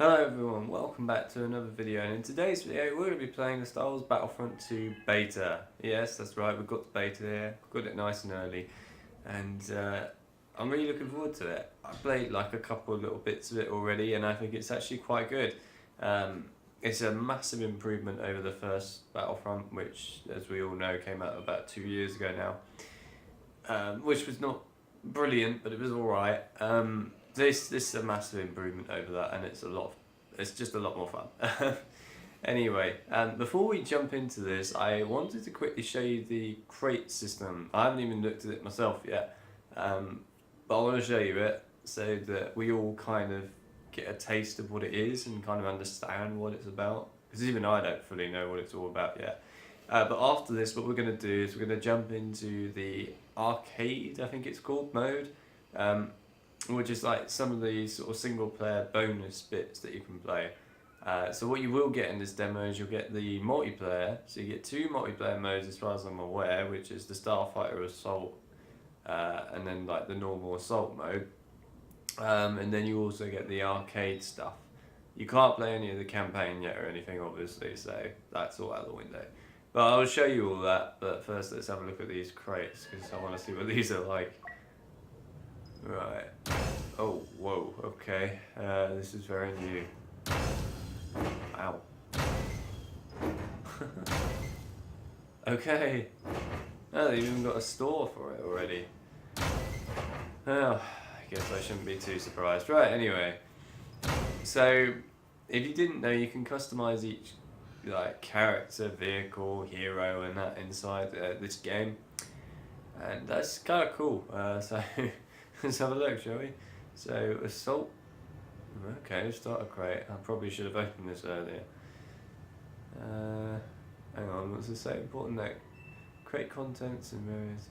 Hello everyone, welcome back to another video, and in today's video we're going to be playing the Star Wars Battlefront 2 beta. Yes, that's right, we've got the beta here, got it nice and early, and I'm really looking forward to it. I played like a couple of little bits of it already and I think it's actually quite good. It's a massive improvement over the first Battlefront, which as we all know came out about 2 years ago now, which was not brilliant but it was alright. This is a massive improvement over that, and it's just a lot more fun. Anyway, before we jump into this, I wanted to quickly show you the crate system. I haven't even looked at it myself yet, but I want to show you it so that we all kind of get a taste of what it is and kind of understand what it's about. Because even I don't fully know what it's all about yet. But after this, what we're going to do is we're going to jump into the arcade, I think it's called, mode. Which is like some of the sort of single player bonus bits that you can play. So what you will get in this demo is you'll get the multiplayer. So you get two multiplayer modes as far as I'm aware, which is the Starfighter Assault and then like the normal Assault mode. And then you also get the arcade stuff. You can't play any of the campaign yet or anything obviously, so that's all out the window. But I'll show you all that, but first let's have a look at these crates because I want to see what these are like. Right. Oh, whoa, okay. This is very new. Ow. Okay. Oh, they've even got a store for it already. Oh, I guess I shouldn't be too surprised. Right, anyway. So, if you didn't know, you can customize each like character, vehicle, hero, and that inside this game. And that's kind of cool. So... Let's have a look, shall we? So, assault. Okay, start a crate. I probably should have opened this earlier. Hang on, what's it say? Important note. Crate contents and various.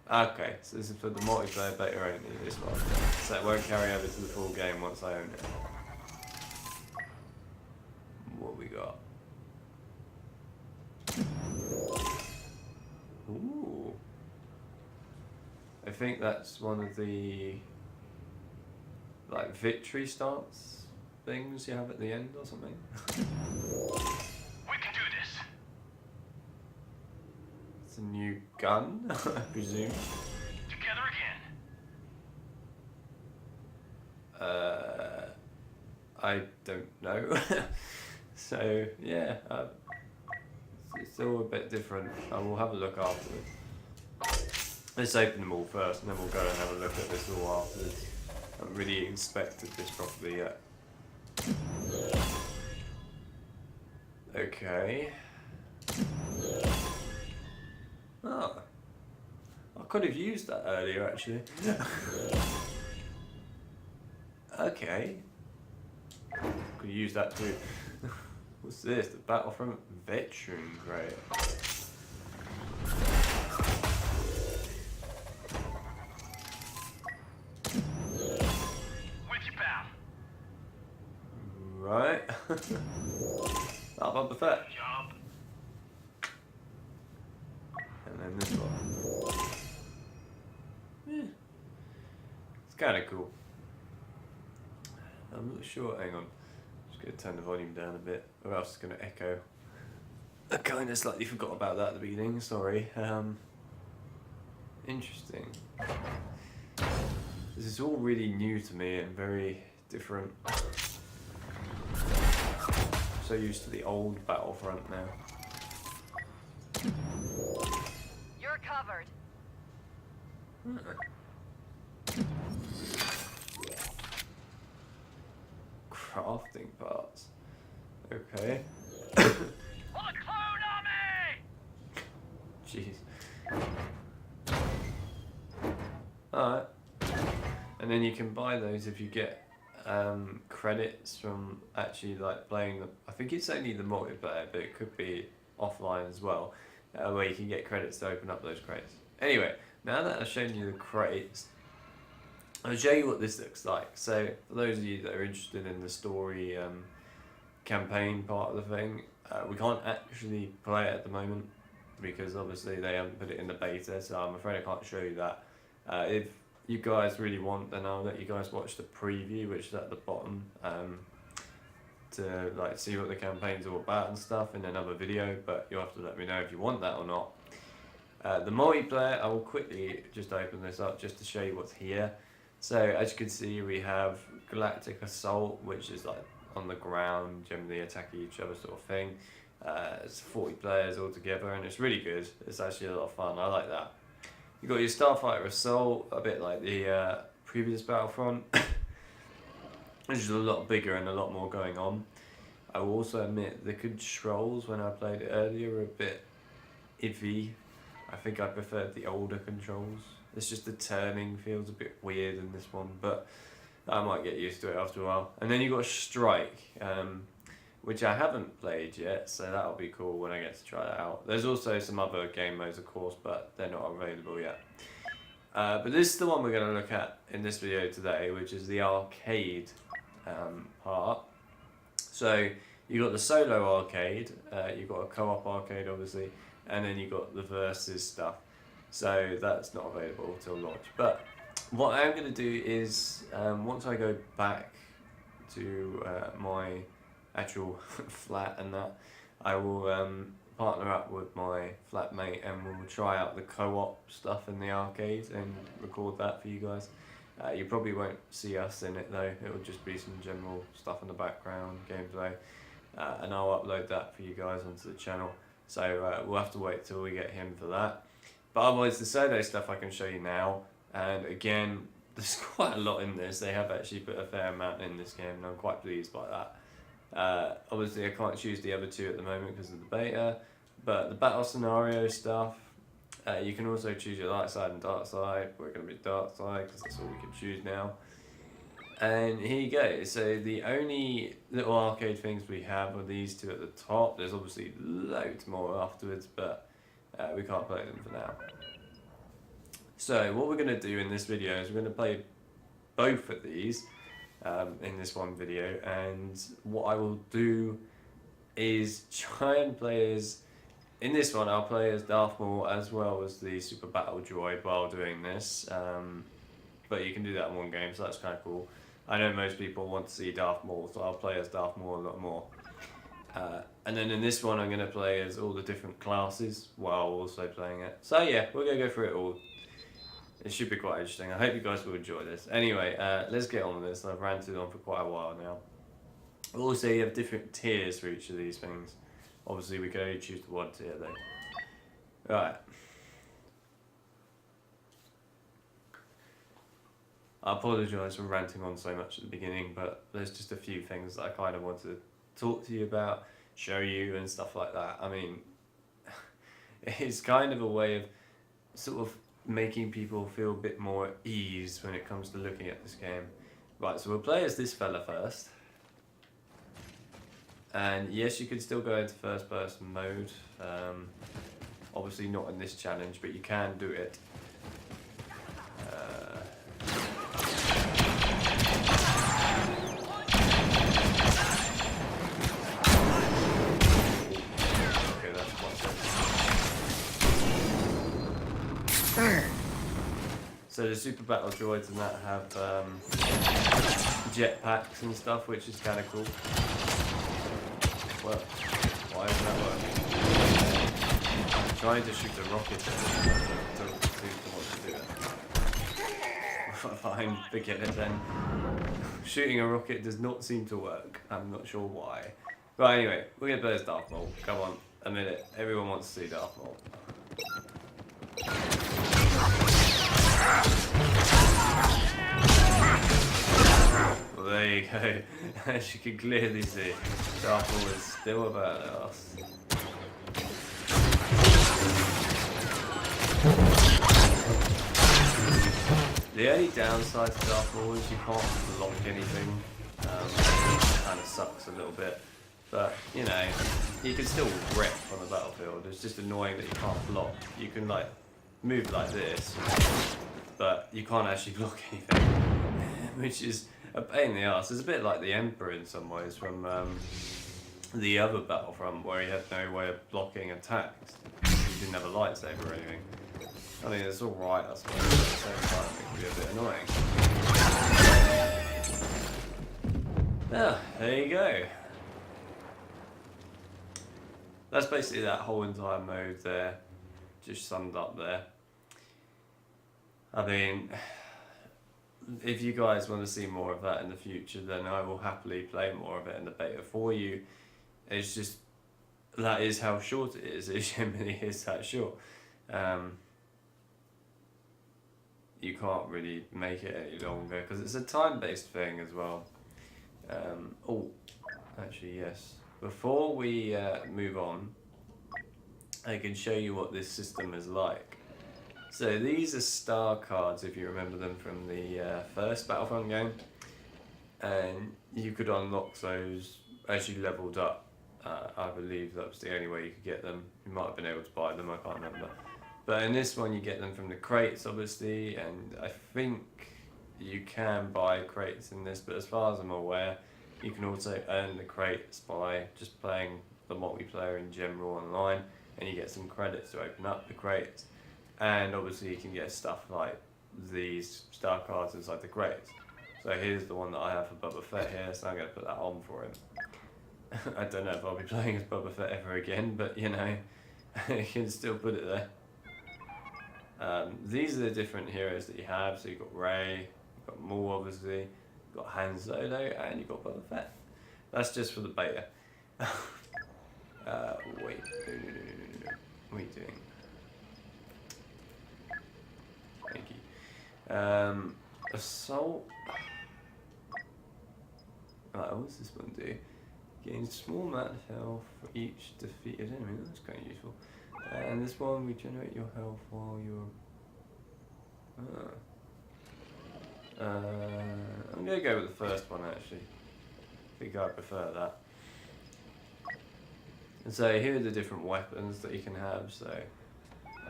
Yeah. Okay, so this is for the multiplayer beta only, this one. So it won't carry over to the full game once I own it. What we got? Ooh. I think that's one of the like victory starts things you have at the end or something. We can do this. It's a new gun, I presume. Together again. I don't know. So yeah, it's all a bit different. I will have a look afterwards. Let's open them all first and then we'll go and have a look at this all afterwards. I haven't really inspected this properly yet. Okay. Oh. I could have used that earlier actually. Okay. Could use that too. What's this? The Battlefront Veteran Crate. Right. That'll bump the fat. Job. And then this one. Yeah. It's kind of cool. I'm not sure. Hang on. Just going to turn the volume down a bit, or else it's going to echo. I kind of slightly forgot about that at the beginning. Sorry. Interesting. This is all really new to me and very different. So used to the old Battlefront now. You're covered. Crafting parts. Okay. Pull a clone on me! Jeez. Alright. And then you can buy those if you get credits from actually like playing the. I think it's only the multiplayer, but it could be offline as well, where you can get credits to open up those crates. Anyway, now that I've shown you the crates, I'll show you what this looks like. So for those of you that are interested in the story campaign part of the thing, we can't actually play it at the moment because obviously they haven't put it in the beta, so I'm afraid I can't show you that. If you guys really want, then I'll let you guys watch the preview, which is at the bottom, to like see what the campaign's all about and stuff in another video. But you'll have to let me know if you want that or not. The multiplayer, I will quickly just open this up just to show you what's here. So as you can see, we have Galactic Assault, which is like on the ground, generally attacking each other sort of thing. It's 40 players all together, and it's really good. It's actually a lot of fun. I like that. You've got your Starfighter Assault, a bit like the previous Battlefront, which is a lot bigger and a lot more going on. I will also admit the controls when I played it earlier were a bit iffy. I think I preferred the older controls. It's just the turning feels a bit weird in this one, but I might get used to it after a while. And then you've got Strike, which I haven't played yet, so that'll be cool when I get to try that out. There's also some other game modes, of course, but they're not available yet. But this is the one we're going to look at in this video today, which is the arcade part. So you've got the solo arcade, you've got a co-op arcade obviously, and then you've got the versus stuff. So that's not available till launch. But what I'm going to do is, once I go back to my actual flat and that, I will partner up with my flatmate and we'll try out the co-op stuff in the arcade and record that for you guys. You probably won't see us in it though, it will just be some general stuff in the background, gameplay, and I'll upload that for you guys onto the channel. So we'll have to wait till we get him for that. But otherwise the solo stuff I can show you now, and again, there's quite a lot in this. They have actually put a fair amount in this game and I'm quite pleased by that. Obviously I can't choose the other two at the moment because of the beta, but the battle scenario stuff, you can also choose your light side and dark side. We're going to be dark side because that's all we can choose now. And here you go. So the only little arcade things we have are these two at the top. There's obviously loads more afterwards, but we can't play them for now. So what we're going to do in this video is we're going to play both of these in this one video, and what I will do is try and play as, in this one I'll play as Darth Maul as well as the Super Battle Droid while doing this, but you can do that in one game, so that's kind of cool. I know most people want to see Darth Maul, so I'll play as Darth Maul a lot more. And then in this one I'm going to play as all the different classes while also playing it. So yeah, we're going to go through it all. It should be quite interesting. I hope you guys will enjoy this. Anyway, let's get on with this. I've ranted on for quite a while now. Also, you have different tiers for each of these things. Obviously, we can only choose the one tier though. Right. I apologise for ranting on so much at the beginning, but there's just a few things that I kind of want to talk to you about, show you and stuff like that. I mean, it's kind of a way of sort of making people feel a bit more at ease when it comes to looking at this game. Right, so we'll play as this fella first. And yes, you can still go into first person mode. Obviously not in this challenge, but you can do it. So the Super Battle Droids and that have jetpacks and stuff, which is kind of cool. Well, why isn't that working? I'm trying to shoot a rocket and it doesn't seem to want to do it. Fine, forget it then. Shooting a rocket does not seem to work. I'm not sure why. But anyway, we're going to play as Darth Maul. Come on, a minute. Everyone wants to see Darth Maul. Well, there you go. As you can clearly see, Darth Maul is still a badass. The only downside to Darth Maul is you can't block anything. Kind of sucks a little bit. But, you know, you can still wreck on the battlefield. It's just annoying that you can't block. You can, like, move like this, but you can't actually block anything, which is a pain in the ass. It's a bit like the Emperor in some ways from the other Battlefront, where he had no way of blocking attacks. He didn't have a lightsaber or anything. I mean, it's alright, that's what at the same time it can be a bit annoying. Yeah, there you go. That's basically that whole entire mode there, just summed up there. I mean, if you guys want to see more of that in the future, then I will happily play more of it in the beta for you. It's just, that is how short it is. It genuinely is that short. You can't really make it any longer because it's a time-based thing as well. Oh, actually yes. Before we move on, I can show you what this system is like. So these are star cards, if you remember them from the first Battlefront game, and you could unlock those as you leveled up. I believe that was the only way you could get them. You might have been able to buy them, I can't remember. But in this one you get them from the crates obviously, and I think you can buy crates in this, but as far as I'm aware, you can also earn the crates by just playing the multiplayer in general online, and you get some credits to open up the crates. And obviously you can get stuff like these star cards inside the crates. So here's the one that I have for Boba Fett here, so I'm going to put that on for him. I don't know if I'll be playing as Boba Fett ever again, but you know, you can still put it there. These are the different heroes that you have. So you've got Rey, you've got Maul obviously, you've got Han Solo, and you've got Boba Fett. That's just for the beta. Wait, no. What are you doing? Thank you. Assault. Right, what does this one do? Gain small amount of health for each defeated enemy. That's kind of useful. And this one, regenerate your health while you're... I'm going to go with the first one actually. I think I prefer that. And so here are the different weapons that you can have. So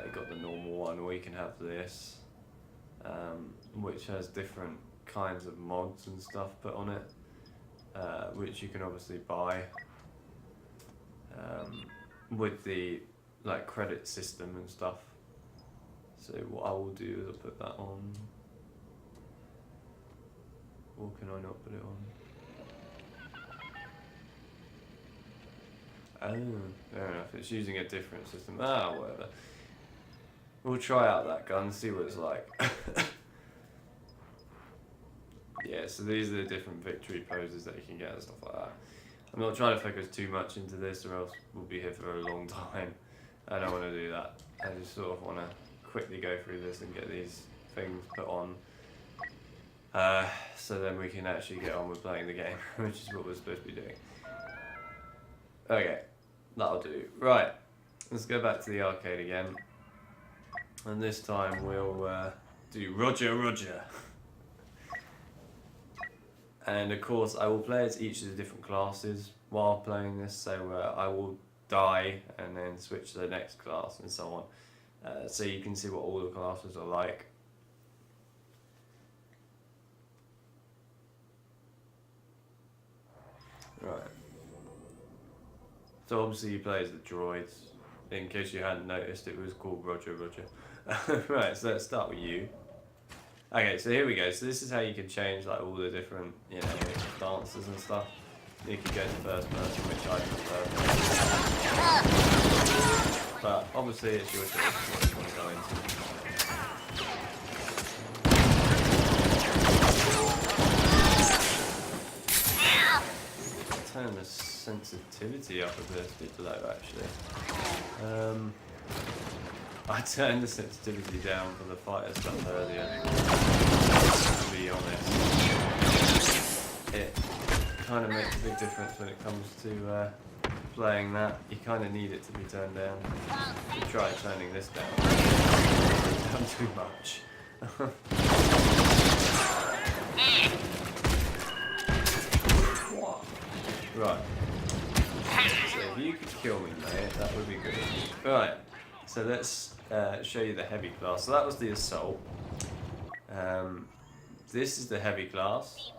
you've got the normal one, or you can have this, which has different kinds of mods and stuff put on it, which you can obviously buy with the like credit system and stuff. So what I will do is I'll put that on, or can I not put it on? Oh, fair enough, it's using a different system. Ah, whatever. We'll try out that gun, see what it's like. Yeah, so these are the different victory poses that you can get and stuff like that. I'm not trying to focus too much into this, or else we'll be here for a long time. I don't want to do that. I just sort of want to quickly go through this and get these things put on, so then we can actually get on with playing the game, which is what we're supposed to be doing. Okay, that'll do. Right, let's go back to the arcade again, and this time we'll do Roger Roger. And of course I will play as each of the different classes while playing this, so I will die and then switch to the next class and so on, so you can see what all the classes are like. Right, so obviously you play as the droids. In case you hadn't noticed, it was called Roger Roger. Right, so let's start with you. Okay, so here we go. So this is how you can change like all the different, you know, dances and stuff. You can go to first person, which I prefer. But obviously it's your choice what you want to go into. Turn the sensitivity up a bit low actually. I turned the sensitivity down for the fighter stuff earlier, to be honest. It kind of makes a big difference when it comes to playing that. You kind of need it to be turned down. You try turning this down. It's done too much. Right. So if you could kill me, mate, that would be good. Right. So let's show you the heavy class. So that was the assault. This is the heavy class.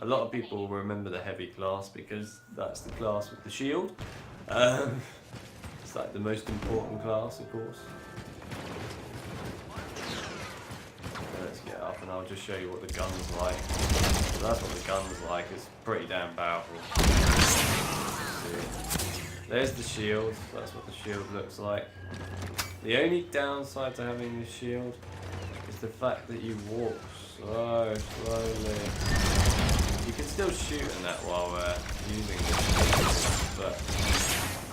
A lot of people will remember the heavy class because that's the class with the shield. It's like the most important class, of course. and I'll just show you what the gun's like. So that's what the gun's like. It's pretty damn powerful. See. There's the shield. That's what the shield looks like. The only downside to having this shield is the fact that you walk so slowly. You can still shoot in that while using this, but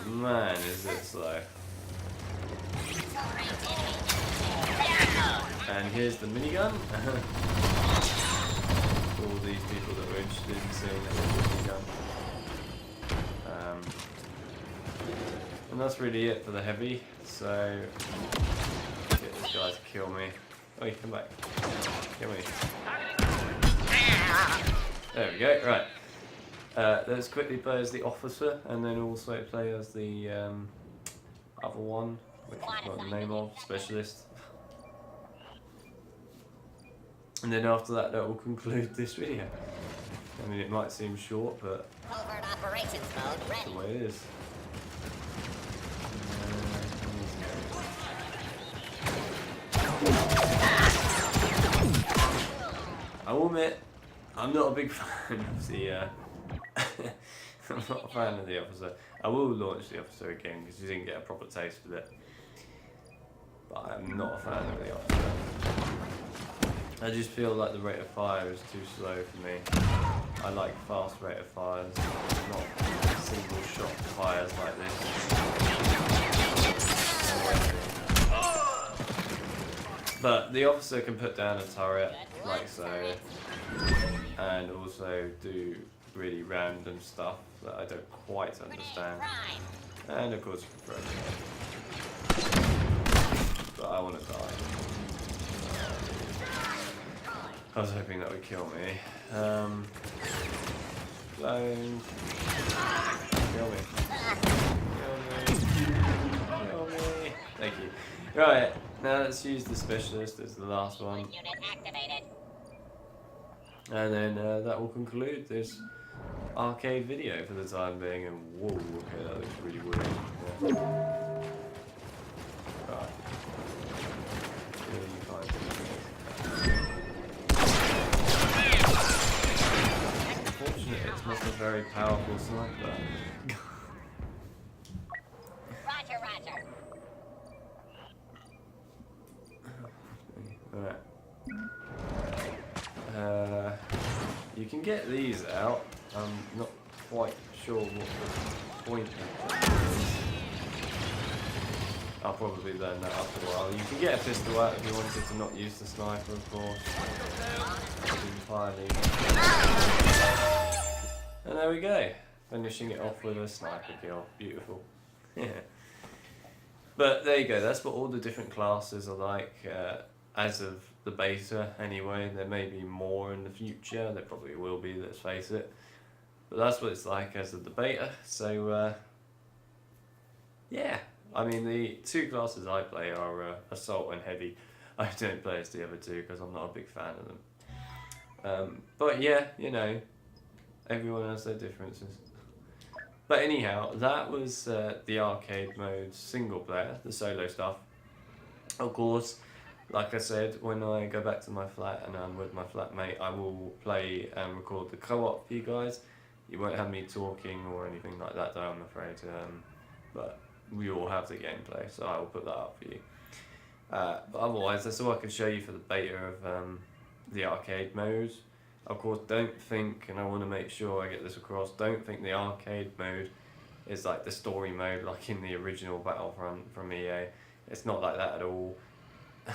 man, is it slow. And here's the minigun. All these people that were interested in seeing that minigun. And that's really it for the heavy. So get this guy to kill me. Oh, you come back. Kill me. There we go. Right. Let's quickly play as the officer, and then also play as the other one, which I've got the name of, specialist. And then after that, that will conclude this video. I mean, it might seem short, but Covert operations mode that's the way it is. I will admit, I'm not a big fan of the. I'm not a fan of the officer. I will launch the officer again because you didn't get a proper taste of it. But I'm not a fan of the officer. I just feel like the rate of fire is too slow for me. I like fast rate of fires, not single shot fires like this. But the officer can put down a turret, like so, and also do really random stuff that I don't quite understand. And of course you can throw it. But I want to die. I was hoping that would kill me. Clone. Kill me. Kill me. Kill me. Thank you. Right, now let's use the specialist as the last one. And then that will conclude this arcade video for the time being. And whoa, okay, that looks really weird. Yeah. Right. Really fine. Unfortunately, it's not a very powerful sniper. Roger, roger. Alright. You can get these out. I'm not quite sure what the point of that is. I'll probably learn that after a while. You can get a pistol out if you wanted to not use the sniper, of course. Entirely. And there we go. Finishing it off with a sniper kill. Beautiful. Yeah. But there you go. That's what all the different classes are like. As of the beta, anyway. There may be more in the future. There probably will be, let's face it. But that's what it's like as of the beta. So, yeah. I mean, the two classes I play are Assault and Heavy. I don't play as the other two because I'm not a big fan of them. But yeah, you know, everyone has their differences. But anyhow, that was the arcade mode single player, the solo stuff. Of course, like I said, when I go back to my flat and I'm with my flatmate, I will play and record the co-op for you guys. You won't have me talking or anything like that, though, I'm afraid. But we all have the gameplay, so I will put that up for you. But otherwise, that's all I can show you for the beta of the arcade modes. Of course, don't think, and I want to make sure I get this across, don't think the arcade mode is like the story mode like in the original Battlefront from EA. It's not like that at all.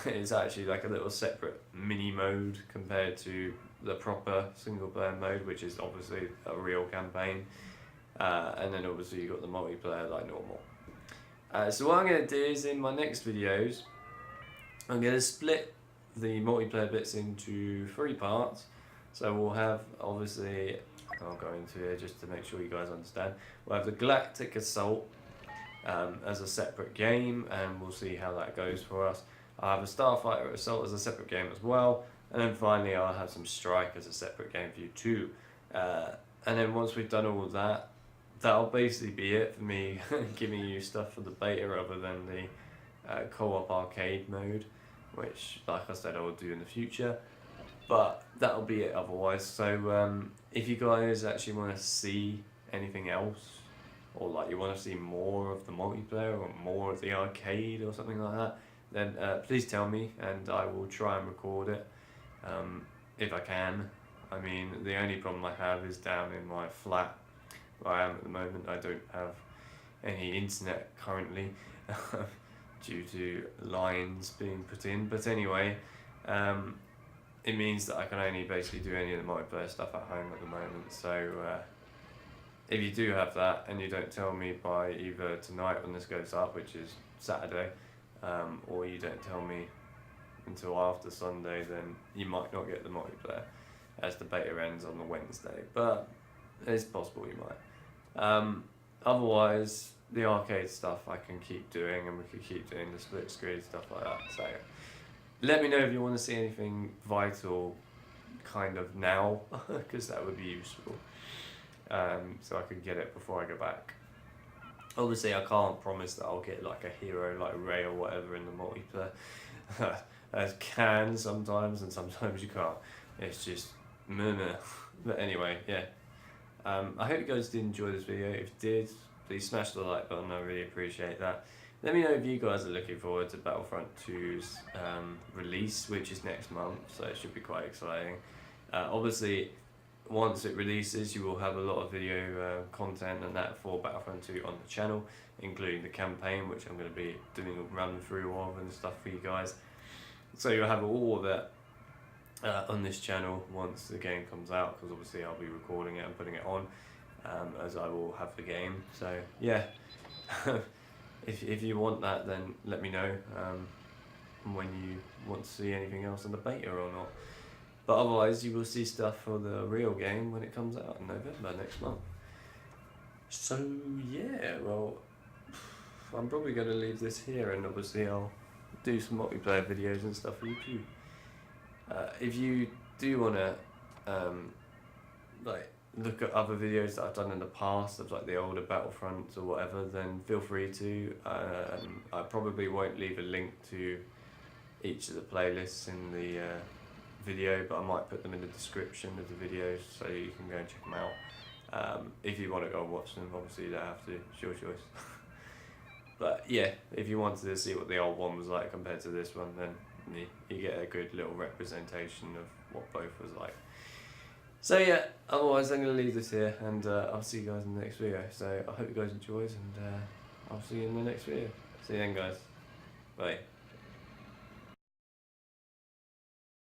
It's actually like a little separate mini mode compared to the proper single player mode, which is obviously a real campaign. And then obviously you've got the multiplayer like normal. So what I'm going to do is in my next videos, I'm going to split the multiplayer bits into 3 parts. So we'll have, obviously, I'll go into here just to make sure you guys understand. We'll have the Galactic Assault as a separate game, and we'll see how that goes for us. I'll have a Starfighter Assault as a separate game as well, and then finally I'll have some Strike as a separate game for you too. And then once we've done all of that, that'll basically be it for me giving you stuff for the beta other than the co-op arcade mode, which, like I said, I will do in the future. But that'll be it otherwise. So if you guys actually want to see anything else, or like you want to see more of the multiplayer or more of the arcade or something like that, then please tell me and I will try and record it if I can. I mean, the only problem I have is down in my flat where I am at the moment. I don't have any internet currently due to lines being put in. But anyway, it means that I can only basically do any of the multiplayer stuff at home at the moment. So if you do have that and you don't tell me by either tonight when this goes up, which is Saturday, or you don't tell me until after Sunday, then you might not get the multiplayer as the beta ends on the Wednesday, but it's possible you might. Otherwise, the arcade stuff I can keep doing, and we could keep doing the split screen stuff like that. So let me know if you want to see anything vital kind of now, because that would be useful, so I can get it before I go back. Obviously I can't promise that I'll get like a hero like Ray or whatever in the multiplayer. As can sometimes, and sometimes you can't. It's just meh. But anyway, yeah. I hope you guys did enjoy this video. If you did, please smash the like button. I really appreciate that. Let me know if you guys are looking forward to Battlefront 2's release, which is next month, so it should be quite exciting. Obviously, once it releases, you will have a lot of video content and that for Battlefront 2 on the channel, including the campaign, which I'm going to be doing a run through of and stuff for you guys. So you'll have all of that on this channel once the game comes out, because obviously I'll be recording it and putting it on, as I will have the game. So yeah, if you want that, then let me know when you want to see anything else on the beta or not. But otherwise, you will see stuff for the real game when it comes out in November next month. So yeah, well, I'm probably going to leave this here, and obviously I'll do some multiplayer videos and stuff for you too. If you do want to like look at other videos that I've done in the past of like the older Battlefronts or whatever, then feel free to. I probably won't leave a link to each of the playlists in the video, but I might put them in the description of the videos so you can go and check them out. If you want to go and watch them, obviously you don't have to, it's your choice. But yeah, if you wanted to see what the old one was like compared to this one, then you get a good little representation of what both was like. So yeah, otherwise I'm going to leave this here, and I'll see you guys in the next video. So I hope you guys enjoyed, and I'll see you in the next video. See you then, guys. Bye.